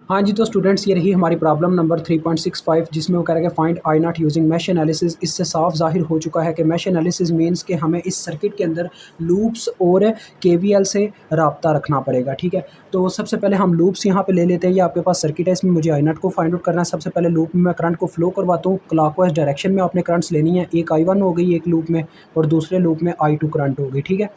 हाँ जी, तो स्टूडेंट्स ये रही हमारी प्रॉब्लम नंबर 3.65 जिसमें वो कह रहा है कि find I not using mesh analysis. इससे साफ ज़ाहिर हो चुका है कि मेश एनालिसिस मीन्स कि हमें इस सर्किट के अंदर लूप्स और केवीएल से राब्ता रखना पड़ेगा, ठीक है। तो सबसे पहले हम लूप्स यहाँ पे ले लेते हैं। ये आपके पास सर्किट है, इसमें मुझे आई नॉट को फाइंड आउट करना है। सबसे पहले लूप में मैं करंट को फ्लो करवाता हूँ। क्लॉकवाइज डायरेक्शन में आपने करंट्स लेनी है। एक आई वन हो गई एक लूप में और दूसरे लूप में आई टू करंट हो गई, ठीक है।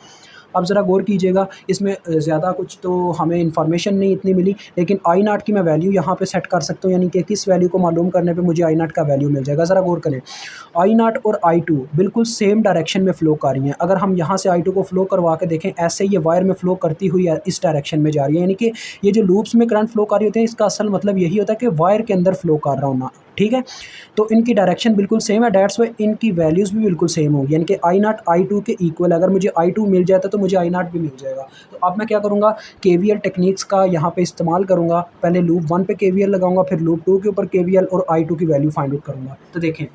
अब ज़रा गौर कीजिएगा, इसमें ज़्यादा कुछ तो हमें इन्फॉर्मेशन नहीं इतनी मिली, लेकिन आई नॉट की मैं वैल्यू यहाँ पे सेट कर सकता हूँ, यानी कि किस वैल्यू को मालूम करने पे मुझे आई नॉट का वैल्यू मिल जाएगा। ज़रा गौर करें, आई नॉट और आई टू बिल्कुल सेम डायरेक्शन में फ़्लो कर रही हैं। अगर हम यहाँ से आई टू को फ़्लो करवा के देखें, ऐसे ये वायर में फ़्लो करती हुई इस डायरेक्शन में जा रही है, यानी कि ये जो लूप्स में करंट फ़्लो कर रही होते हैं, इसका असल मतलब यही होता है कि वायर के अंदर फ़्लो कर रहा होना, ठीक है। तो इनकी डायरेक्शन बिल्कुल सेम है, डेट्स वाई इनकी वैल्यूज़ भी बिल्कुल सेम होगी, यानी कि आई नॉट आई टू के इक्वल। अगर मुझे आई टू मिल जाता तो मुझे आई नॉट भी मिल जाएगा। तो अब मैं क्या करूँगा, केवीएल टेक्निक्स का यहाँ पे इस्तेमाल करूँगा। पहले लूप वन पे केवीएल लगाऊंगा, फिर लूप टू के ऊपर केवीएल और आई टू की वैल्यू फाइंड आउट करूँगा। तो देखें,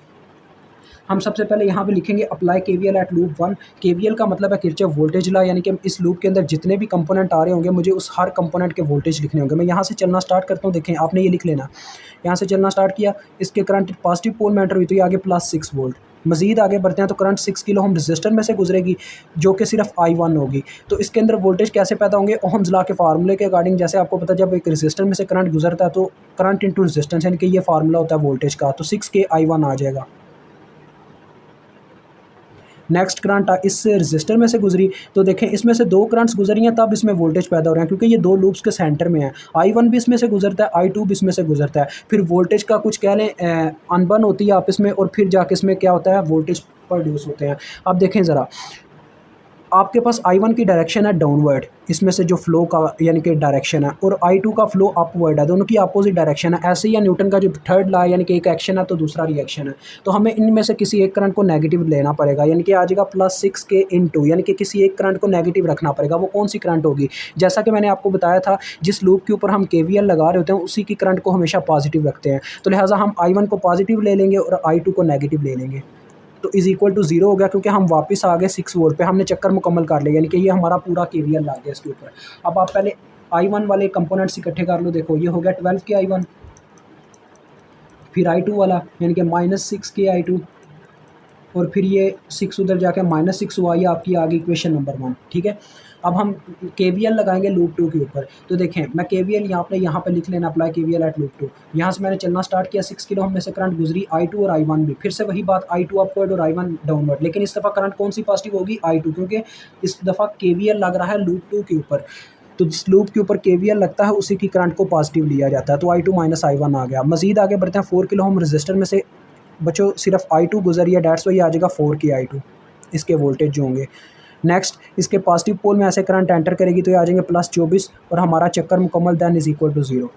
हम सबसे पहले यहाँ पे लिखेंगे apply KVL at loop one. KVL का मतलब है किरचॉफ वोल्टेज लॉ, यानी कि इस लूप के अंदर जितने भी कंपोनेंट आ रहे होंगे मुझे उस हर कंपोनेंट के वोल्टेज लिखने होंगे। मैं यहाँ से चलना स्टार्ट करता हूँ, देखें आपने ये लिख लेना। यहाँ से चलना स्टार्ट किया, इसके करंट पॉजिटिव पोल में एंटर हुई तो ये आगे +6 वोल्ट। मजीद आगे बढ़ते हैं तो करंट 6 किलो ओम रजिस्टर में से गुजरेगी, जो कि सिर्फ आई वन होगी। तो इसके अंदर वोल्टेज कैसे पैदा होंगे, ओहम्स लॉ के फार्मूले के अकॉर्डिंग। जैसे आपको पता है जब एक रजिस्टर में से करंट गुजरता है तो करंट इंटू रजिस्टेंस, यानी कि ये फार्मूला होता है वोल्टेज का, तो 6 के आई वन आ जाएगा। नेक्स्ट करंट इस रजिस्टर में से गुजरी, तो देखें इसमें से दो करंट्स गुजरी हैं, तब इसमें वोल्टेज पैदा हो रहे हैं क्योंकि ये दो लूप्स के सेंटर में है। आई वन भी इसमें से गुजरता है, आई टू भी इसमें से गुजरता है। फिर वोल्टेज का कुछ कह लें अनबन होती है आपस में, और फिर जाके इसमें क्या होता है, वोल्टेज प्रोड्यूस होते हैं। अब देखें ज़रा, आपके पास आई वन की डायरेक्शन है डाउनवर्ड, इसमें से जो फ्लो का यानी कि डायरेक्शन है, और आई टू का फ्लो अपवर्ड है, दोनों की अपोजिट डायरेक्शन है। ऐसे ही न्यूटन का जो थर्ड लॉ यानी कि एक एक्शन है तो दूसरा रिएक्शन है। तो हमें इनमें से किसी एक करंट को नेगेटिव लेना पड़ेगा, यानी कि आ जाएगा +6 के, यानी कि किसी एक करंट को नेगेटिव रखना पड़ेगा। वो कौन सी करंट होगी, जैसा कि मैंने आपको बताया था, जिस लूप के ऊपर हम केवीएल लगा रहे होते हैं उसी की करंट को हमेशा पॉजिटिव रखते हैं। तो लिहाजा हम आई वन को पॉजिटिव ले लेंगे और आई टू को नेगेटिव ले लेंगे। तो इज़ इक्वल टू 0 हो गया, क्योंकि हम वापस आ गए 6 वोल्ट पे, हमने चक्कर मुकम्मल कर लिया, यानी कि ये हमारा पूरा केवीएल लग गया इसके ऊपर। अब आप पहले आई वन वाले कंपोनेंट्स इकट्ठे कर लो। देखो ये हो गया 12 के आई वन, फिर आई टू वाला यानी कि -6 के आई टू, और फिर ये 6 उधर जाके -6 हुआ, ये आपकी आ गई इक्वेशन नंबर 1, ठीक है। अब हम केवीएल लगाएंगे लूप टू के ऊपर। तो देखें, मैं केवीएल यहाँ पे लिख लेना, apply KVL at loop two. यहाँ से मैंने चलना स्टार्ट किया, 6 किलो हम में से करंट गुजरी, आई टू और आई वन भी, फिर से वही बात, आई टू अपवर्ड और आई वन डाउनवर्ड। लेकिन इस दफ़ा करंट कौन सी पॉजिटिव होगी, आई टू, क्योंकि इस दफ़ा केवीएल लग रहा है लूप टू के ऊपर। तो जिस लूप के ऊपर केवीएल लगता है उसी की करंट को पॉजिटिव लिया जाता है। तो आई टू माइनस आई वन आ गया। मजीद आगे बढ़ते हैं, 4 किलो हम रजिस्टर में से बच्चों सिर्फ आई टू गुजरी है, डेट्स वाई आ जाएगा 4 के आई टू, इसके वोल्टेज जो होंगे। नेक्स्ट, इसके पॉजिटिव पोल में ऐसे करंट एंटर करेगी तो ये आ जाएंगे +24, और हमारा चक्कर मुकम्मल, देन इज़ इक्वल टू 0।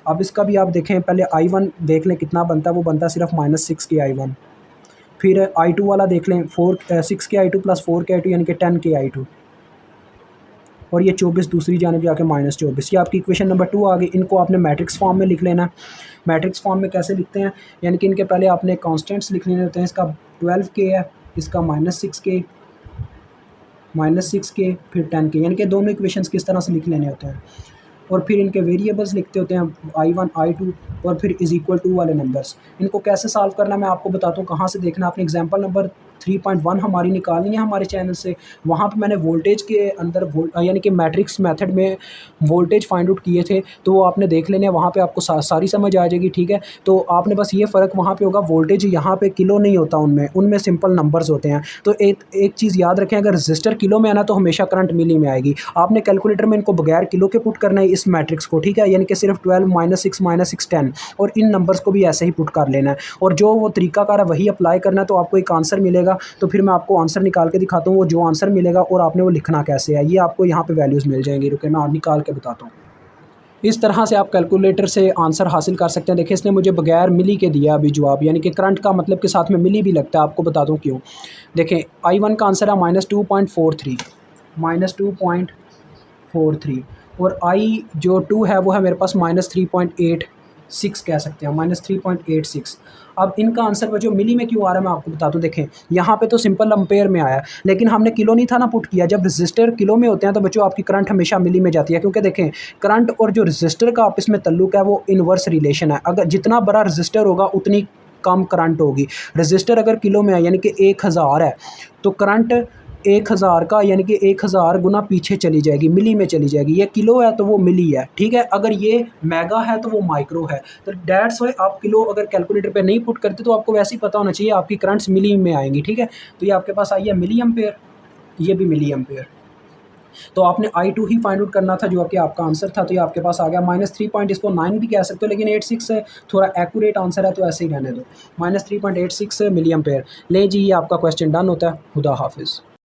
अब इसका भी आप देखें, पहले आई वन देख लें कितना बनता है, वो बनता है सिर्फ -6 के आई वन। फिर आई टू वाला देख लें, 6 के आई टू प्लस 4 के आई टू, यानी कि 10 के आई टू, और ये 24 दूसरी जानिब जाके -24। ये आपकी इक्वेशन नंबर 2 आ गई। इनको आपने मैट्रिक्स फॉर्म में लिख लेना। मैट्रिक्स फॉर्म में कैसे लिखते हैं, यानी कि इनके पहले आपने कॉन्स्टेंट्स लिख लेने होते हैं। इसका 12 के है, इसका -6 के, फिर 10 के, यानी कि दोनों इक्वेशंस किस तरह से लिख लेने होते हैं। और फिर इनके वेरिएबल्स लिखते होते हैं, आई वन आई टू, और फिर इज़ इक्वल टू वाले नंबर्स। इनको कैसे सॉल्व करना मैं आपको बताता हूँ, कहाँ से देखना। आपने एग्जांपल नंबर 3.1 हमारी निकालनी है हमारे चैनल से। वहाँ पे मैंने वोल्टेज के अंदर यानी कि मैट्रिक्स मेथड में वोल्टेज फाइंड आउट किए थे, तो वो आपने देख लेने, वहाँ पे आपको सारी समझ आ जाएगी, ठीक है। तो आपने बस ये फ़र्क वहाँ पे होगा, वोल्टेज यहाँ पे किलो नहीं होता, उनमें सिंपल नंबर्स होते हैं। तो एक चीज़ याद रखें, अगर रजिस्टर किलो में आना तो हमेशा करंट मिली में आएगी। आपने कैलकुलेटर में इनको बगैर किलो के पुट करना है इस मैट्रिक्स को, ठीक है, यानी कि सिर्फ 12 -6 10, और इन नंबर्स को भी ऐसे ही पुट कर लेना है, और जो वो तरीकाकार है वही अप्लाई करना है, तो आपको एक आंसर मिलेगा। तो फिर मैं आपको आंसर निकाल के दिखाता हूँ, वो जो आंसर मिलेगा और आपने वो लिखना कैसे है, ये आपको यहाँ पे वैल्यूज़ मिल जाएंगी। रुके मैं निकाल के बताता हूँ। इस तरह से आप कैलकुलेटर से आंसर हासिल कर सकते हैं। देखिए, इसने मुझे बगैर मिली के दिया अभी जवाब, यानी कि करंट का मतलब के साथ में मिली भी लगता है, आपको बता दूं क्यों। देखें, आई वन का आंसर है -2.43, -2.43, और आई जो 2 है वो है मेरे पास -3.8, 6 कह सकते हैं, -3.86। अब इनका आंसर बच्चों मिली में क्यों आ रहा है मैं आपको बता दूं। देखें यहाँ पे तो सिंपल एम्पेयर में आया, लेकिन हमने किलो नहीं था ना पुट किया। जब रजिस्टर किलो में होते हैं तो बच्चों आपकी करंट हमेशा मिली में जाती है, क्योंकि देखें करंट और जो रजिस्टर का आपस में तल्लुक है वो इनवर्स रिलेशन है। अगर जितना बड़ा रजिस्टर होगा उतनी कम करंट होगी। रजिस्टर अगर किलो में है यानी कि 1000 है, तो करंट 1000 का यानी कि 1000 गुना पीछे चली जाएगी, मिली में चली जाएगी। ये किलो है तो वो मिली है, ठीक है। अगर ये मेगा है तो वो माइक्रो है। तो डेट्स वाई आप किलो अगर कैलकुलेटर पे नहीं पुट करते तो आपको वैसे ही पता होना चाहिए आपकी करंट्स मिली में आएंगी, ठीक है। तो ये आपके पास आई है मिली एम्पेयर, ये भी मिली एम्पेयर। तो आपने I2 ही फाइंड आउट करना था जो कि आपका आंसर था। तो ये आपके पास आ गया -3 पॉइंट, इसको 9 भी कह सकते हो, लेकिन 86 है थोड़ा एक्यूरेट आंसर है तो ऐसे ही रहने दो। -3.86 मिली एम्पेयर। ले जी, ये आपका क्वेश्चन डन होता है। खुदा हाफिज़।